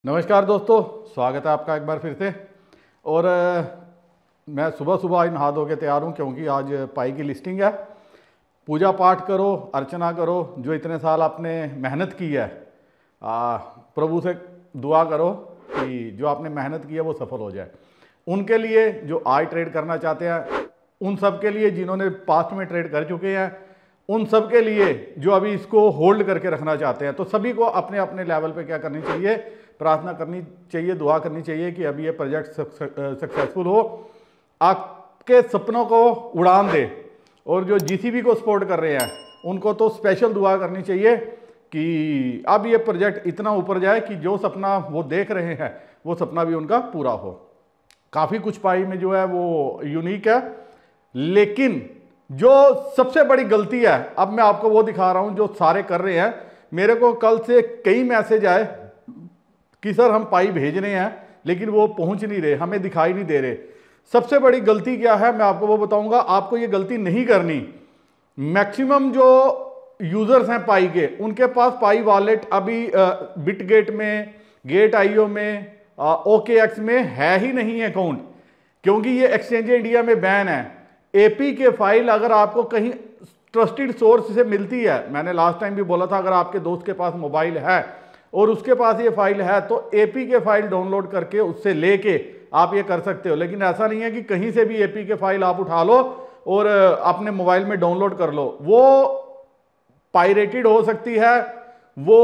नमस्कार दोस्तों, स्वागत है आपका एक बार फिर से। और मैं सुबह सुबह आज नहा धो के तैयार हूँ क्योंकि आज पाई की लिस्टिंग है। पूजा पाठ करो, अर्चना करो, जो इतने साल आपने मेहनत की है प्रभु से दुआ करो कि जो आपने मेहनत की है वो सफल हो जाए। उनके लिए जो आज ट्रेड करना चाहते हैं, उन सब के लिए जिन्होंने पास्ट में ट्रेड कर चुके हैं, उन सब के लिए जो अभी इसको होल्ड करके रखना चाहते हैं, तो सभी को अपने अपने लेवल पे क्या करनी चाहिए, प्रार्थना करनी चाहिए, दुआ करनी चाहिए कि अभी ये प्रोजेक्ट सक्सेसफुल हो, आपके सपनों को उड़ान दे। और जो जीसीबी को सपोर्ट कर रहे हैं उनको तो स्पेशल दुआ करनी चाहिए कि अब ये प्रोजेक्ट इतना ऊपर जाए कि जो सपना वो देख रहे हैं वो सपना भी उनका पूरा हो। काफ़ी कुछ पाई में जो है वो यूनिक है, लेकिन जो सबसे बड़ी गलती है अब मैं आपको वो दिखा रहा हूं जो सारे कर रहे हैं। मेरे को कल से कई मैसेज आए कि सर हम पाई भेज रहे हैं लेकिन वो पहुंच नहीं रहे, हमें दिखाई नहीं दे रहे। सबसे बड़ी गलती क्या है मैं आपको वो बताऊंगा। आपको ये गलती नहीं करनी। मैक्सिमम जो यूजर्स हैं पाई के, उनके पास पाई वॉलेट अभी बिटगेट में, गेट आईओ में, OKX में है ही नहीं है अकाउंट, क्योंकि ये एक्सचेंज इंडिया में बैन है। एपी के फाइल अगर आपको कहीं ट्रस्टेड सोर्स से मिलती है, मैंने लास्ट टाइम भी बोला था, अगर आपके दोस्त के पास मोबाइल है और उसके पास ये फाइल है तो एपी के फाइल डाउनलोड करके उससे लेके आप ये कर सकते हो। लेकिन ऐसा नहीं है कि कहीं से भी एपी के फाइल आप उठा लो और अपने मोबाइल में डाउनलोड कर लो। वो पायरेटेड हो सकती है, वो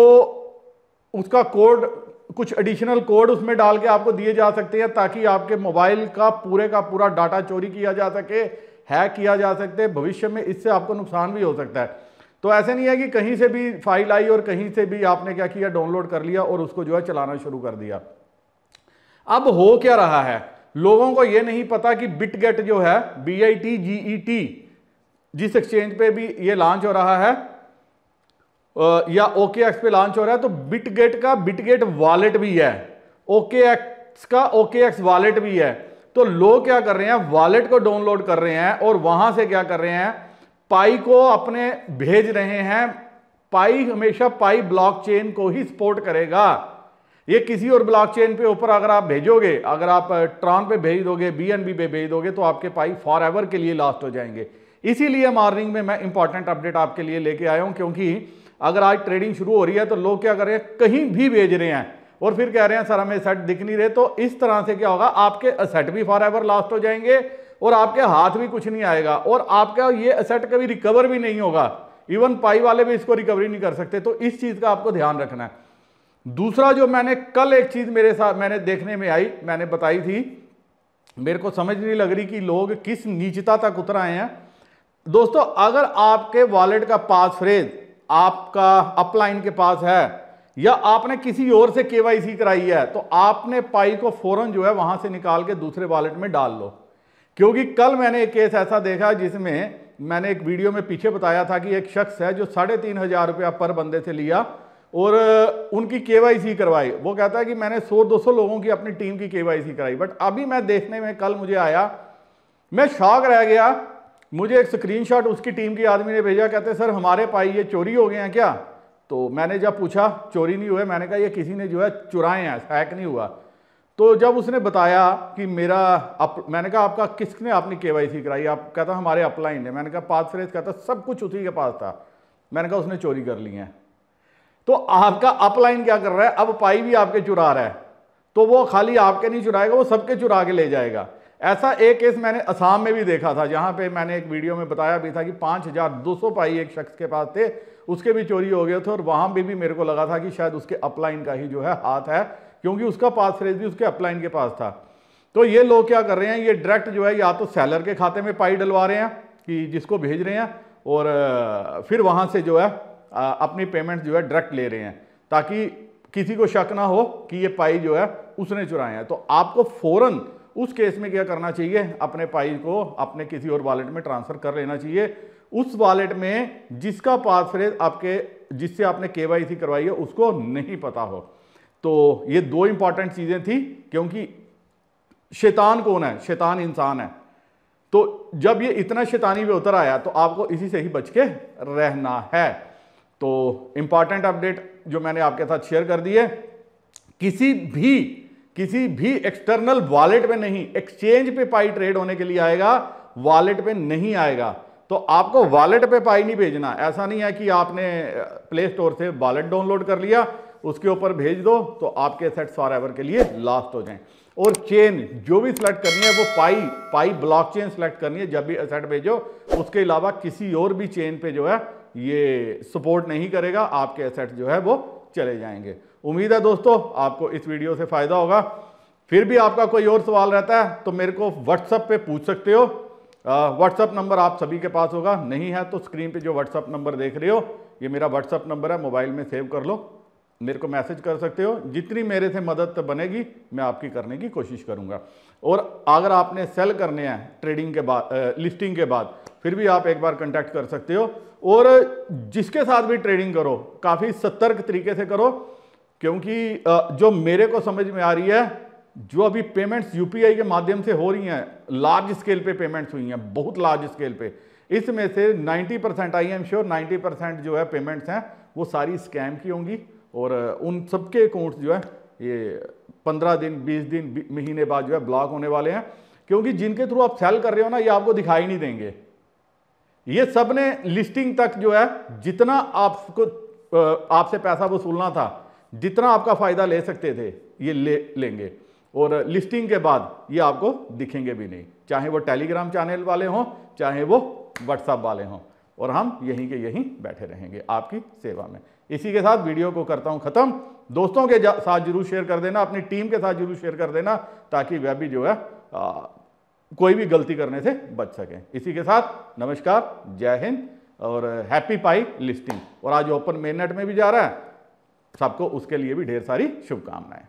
उसका कोड, कुछ एडिशनल कोड उसमें डाल के आपको दिए जा सकते हैं ताकि आपके मोबाइल का पूरा डाटा चोरी किया जा सके, हैक किया जा सकते हैं। भविष्य में इससे आपको नुकसान भी हो सकता है। तो ऐसे नहीं है कि कहीं से भी फाइल आई और कहीं से भी आपने क्या किया, डाउनलोड कर लिया और उसको जो है चलाना शुरू कर दिया। अब हो क्या रहा है, लोगों को यह नहीं पता कि बिटगेट जो है, BITGET, जिस एक्सचेंज पे भी ये लॉन्च हो रहा है या OKX पे लॉन्च हो रहा है, तो बिटगेट का बिटगेट वॉलेट भी है, OKX का OKX वॉलेट भी है। तो लोग क्या कर रहे हैं, वॉलेट को डाउनलोड कर रहे हैं और वहां से क्या कर रहे हैं, पाई को अपने भेज रहे हैं। पाई हमेशा पाई ब्लॉकचेन को ही सपोर्ट करेगा। ये किसी और ब्लॉकचेन पे ऊपर अगर आप भेजोगे, अगर आप ट्रॉन पे भेज दोगे, BNB पे भेज दोगे, तो आपके पाई फॉर एवर के लिए लॉस्ट हो जाएंगे। इसीलिए मॉर्निंग में मैं इंपॉर्टेंट अपडेट आपके लिए लेके आया हूं, क्योंकि अगर आज ट्रेडिंग शुरू हो रही है तो लोग क्या कर रहे हैं, कहीं भी भेज रहे हैं और फिर कह रहे हैं सर हमें एसेट दिख नहीं रहे। तो इस तरह से क्या होगा, आपके एसेट भी फॉर एवर लॉस्ट हो जाएंगे और आपके हाथ भी कुछ नहीं आएगा और आपका ये एसेट कभी रिकवर भी नहीं होगा। इवन पाई वाले भी इसको रिकवरी नहीं कर सकते। तो इस चीज का आपको ध्यान रखना है। दूसरा जो मैंने कल एक चीज मेरे साथ मैंने देखने में आई, मैंने बताई थी, मेरे को समझ नहीं लग रही कि लोग किस नीचता तक उतर आए हैं। दोस्तों, अगर आपके वॉलेट का पास फ्रेज आपका अपलाइन के पास है या आपने किसी और से KYC कराई है, तो आपने पाई को फौरन जो है वहां से निकाल के दूसरे वॉलेट में डाल लो। क्योंकि कल मैंने एक केस ऐसा देखा जिसमें मैंने एक वीडियो में पीछे बताया था कि एक शख्स है जो 3,500 रुपया पर बंदे से लिया और उनकी KYC करवाई। वो कहता है कि मैंने 100-200 लोगों की अपनी टीम की KYC कराई। बट अभी मैं देखने में कल मुझे आया, मैं शॉक रह गया। मुझे एक स्क्रीनशॉट उसकी टीम के आदमी ने भेजा, कहते सर हमारे पाई ये चोरी हो गए हैं क्या? तो मैंने जब पूछा, चोरी नहीं हुए, मैंने कहा ये किसी ने जो है चुराए हैं, हैक नहीं हुआ। तो जब उसने बताया कि मैंने कहा आपका किसने अपनी KYC कराई? आप कहता हमारे अपलाइन ने। मैंने कहा पास फ्रेज, कहता सब कुछ उसी के पास था। मैंने कहा उसने चोरी कर ली है। तो आपका अपलाइन क्या कर रहा है, अब पाई भी आपके चुरा रहा है। तो वो खाली आपके नहीं चुराएगा, वो सबके चुरा के ले जाएगा। ऐसा एक केस मैंने असम में भी देखा था, जहां पे मैंने एक वीडियो में बताया भी था कि 5,200 पाई एक शख्स के पास थे, उसके भी चोरी हो गए थे। और वहां पे भी मेरे को लगा था कि शायद उसके अपलाइन का ही जो है हाथ है, क्योंकि उसका पास फ्रेज भी उसके अपलाइन के पास था। तो ये लोग क्या कर रहे हैं, ये डायरेक्ट जो है या तो सेलर के खाते में पाई डलवा रहे हैं कि जिसको भेज रहे हैं, और फिर वहां से जो है अपनी पेमेंट जो है डायरेक्ट ले रहे हैं, ताकि किसी को शक ना हो कि ये पाई जो है उसने चुराए हैं। तो आपको फौरन उस केस में क्या करना चाहिए, अपने पाई को अपने किसी और वॉलेट में ट्रांसफर कर लेना चाहिए। उस वॉलेट में जिसका पास फ्रेज आपके, जिससे आपने KYC करवाई है, उसको नहीं पता हो। तो ये दो इंपॉर्टेंट चीजें थी, क्योंकि शैतान कौन है, शैतान इंसान है। तो जब ये इतना शैतानी पे उतर आया तो आपको इसी से ही बच के रहना है। तो इंपॉर्टेंट अपडेट जो मैंने आपके साथ शेयर कर दी है। किसी भी एक्सटर्नल वॉलेट में नहीं, एक्सचेंज पे पाई ट्रेड होने के लिए आएगा, वॉलेट पे नहीं आएगा। तो आपको वॉलेट पे पाई नहीं भेजना। ऐसा नहीं है कि आपने प्ले स्टोर से वॉलेट डाउनलोड कर लिया, उसके ऊपर भेज दो तो आपके एसेट्स फॉरएवर के लिए लॉस्ट हो जाएं। और चेन जो भी सिलेक्ट करनी है वो पाई ब्लॉकचेन सिलेक्ट करनी है जब भी एसेट भेजो। उसके अलावा किसी और भी चेन पे जो है ये सपोर्ट नहीं करेगा, आपके एसेट जो है वो चले जाएंगे। उम्मीद है दोस्तों आपको इस वीडियो से फायदा होगा। फिर भी आपका कोई और सवाल रहता है तो मेरे को व्हाट्सएप पे पूछ सकते हो। व्हाट्सएप नंबर आप सभी के पास होगा, नहीं है तो स्क्रीन पे जो व्हाट्सएप नंबर देख रहे हो ये मेरा व्हाट्सएप नंबर है, मोबाइल में सेव कर लो, मेरे को मैसेज कर सकते हो। जितनी मेरे से मदद बनेगी मैं आपकी करने की कोशिश करूंगा। और अगर आपने सेल करने हैं ट्रेडिंग के बाद, लिस्टिंग के बाद, फिर भी आप एक बार कांटेक्ट कर सकते हो। और जिसके साथ भी ट्रेडिंग करो काफ़ी सतर्क तरीके से करो, क्योंकि जो मेरे को समझ में आ रही है, जो अभी पेमेंट्स यूपीआई के माध्यम से हो रही हैं, लार्ज स्केल पे पेमेंट्स हुई हैं, बहुत लार्ज स्केल पे, इसमें से 90%, आई एम श्योर 90% जो है पेमेंट्स हैं वो सारी स्कैम की होंगी। और उन सबके अकाउंट्स जो है ये 15 दिन 20 दिन महीने बाद जो है ब्लॉक होने वाले हैं, क्योंकि जिनके थ्रू आप सेल कर रहे हो ना, ये आपको दिखाई नहीं देंगे। ये सब ने लिस्टिंग तक जो है जितना आपको आपसे पैसा वसूलना था, जितना आपका फायदा ले सकते थे ये लेंगे। और लिस्टिंग के बाद ये आपको दिखेंगे भी नहीं, चाहे वो टेलीग्राम चैनल वाले हों, चाहे वो व्हाट्सएप वाले हों। और हम यहीं के यहीं बैठे रहेंगे आपकी सेवा में। इसी के साथ वीडियो को करता हूं खत्म। दोस्तों के साथ जरूर शेयर कर देना, अपनी टीम के साथ जरूर शेयर कर देना, ताकि वह भी जो है कोई भी गलती करने से बच सके। इसी के साथ नमस्कार, जय हिंद और हैप्पी पाई लिस्टिंग। और आज ओपन मेननेट में भी जा रहा है, सबको उसके लिए भी ढेर सारी शुभकामनाएं।